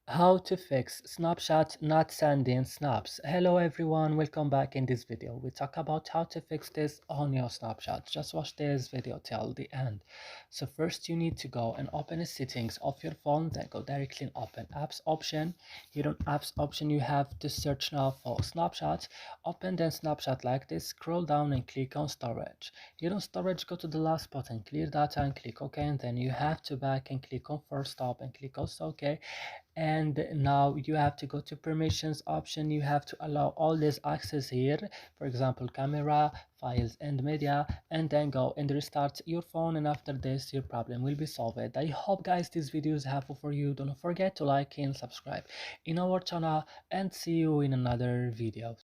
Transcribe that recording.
How to fix Snapchat not sending snaps. Hello everyone, welcome back. In this video we talk about how to fix this on your Snapchat. Just watch this video till the end. So first you need to go and open the settings of your phone, then go directly and open apps option. Here on apps option you have to search now for Snapchat. Open then Snapchat like this, scroll down and click on storage. Here on storage go to the last button, clear data, and click OK, and then you have to back and click on first stop and click also OK. And now you have to go to permissions option. You have to allow all this access here, for example camera, files and media, and then go and restart your phone, and after this your problem will be solved. I hope guys this video is helpful for you. Don't forget to like and subscribe in our channel, and see you in another video.